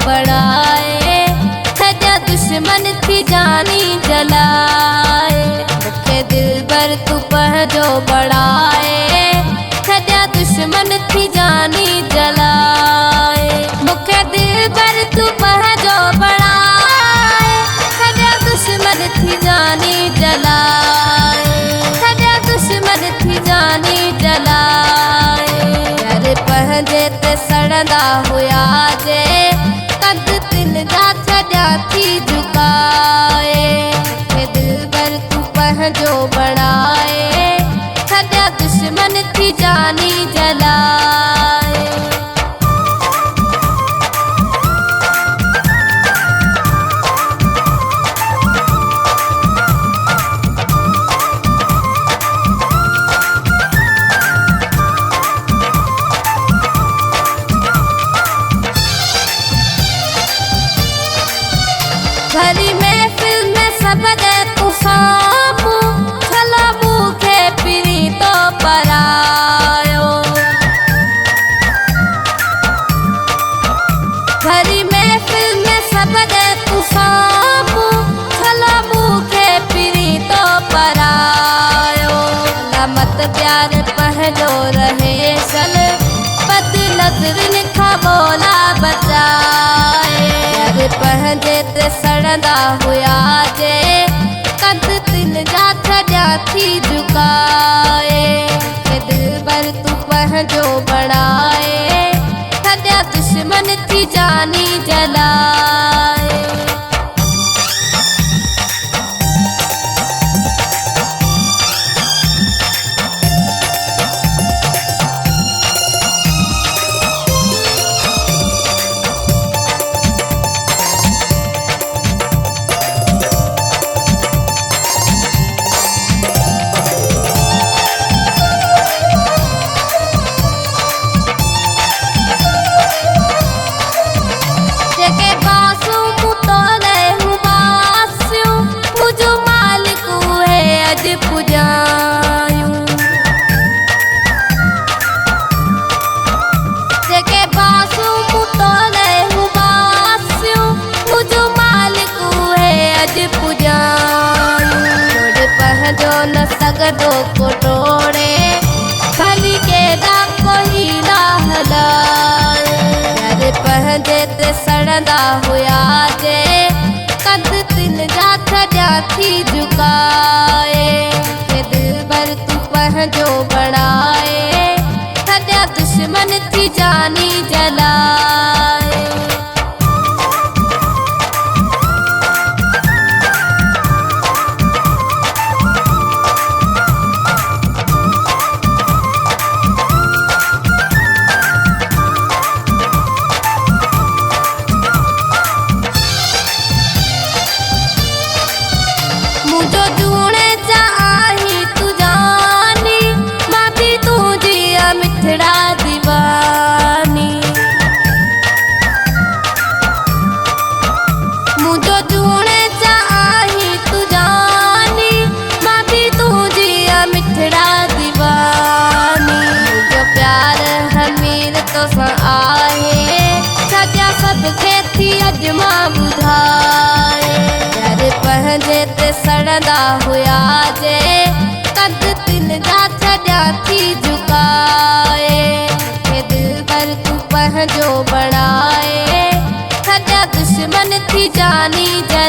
बढ़ाए, सजा दुश्मन थी जानी जलाए। मुखे दिल बर तू पंहिंजो बढ़ाए, सजा दुश्मन थी जानी जलाए। मुखे दिल बर तू पंहिंजो बढ़ाए, सजा दुश्मन थी जानी जलाए, सजा दुश्मन थी जानी जलाए। घर पंहिंजे ते सड़ंदा हुया जे, कद तिल जा छॾिया थी झुकाए। मुखे दिल बर तू पंहिंजो बढ़ाए, सजा दुश्मन थी जानी जलाए। भरी महफिल में सब दे तू साम्हूं, छला मूंखे पिरी तो परायो। भरी महफिल में सब दे तू साम्हूं, छला मूंखे पिरी तो परायो। मत प्यार पंहिंजो रहे सल, बद नज़रनि खां बोला बचाए। पंहिंजे ते सड़ंदा हुया जे, कद तिल जा छॾिया थी झुकाए। मुखे दिल बर तू पंहिंजो बढ़ाए, सजा दुश्मन थी जानी जलाए। पुजायूं जेके बासूं मुतोले हुबासियूं, मुझो मालिक है अज पुजायूं। तोड़ पंहिंजो न सघंदो को टोड़े, भली केॾा कोई ना हलाए। घर पंहिंजे ते सड़ंदा हुया जे, कद तिल जा छॾिया थी झुकाए। तू पंहिंजो बढ़ाए, सजा दुश्मन थी जानी जलाए। मुझो जूणे जा आई तू जानी, मां भी तुझी मिठड़ा दीवानी। मुझो जूणे जा आई तू जानी, मां भी तुझी मिठड़ा दीवानी। मुझो प्यार हमीर तो सां आहे, सजा सबके थी अज मां ॿुधाए। पंहिंजे ते सड़ंदा हुया जे, कद तिल जा छॾिया थी झुकाए। मुखे दिल बर तू पंहिंजो बढ़ाए, सजा दुश्मन थी जानी जलाए।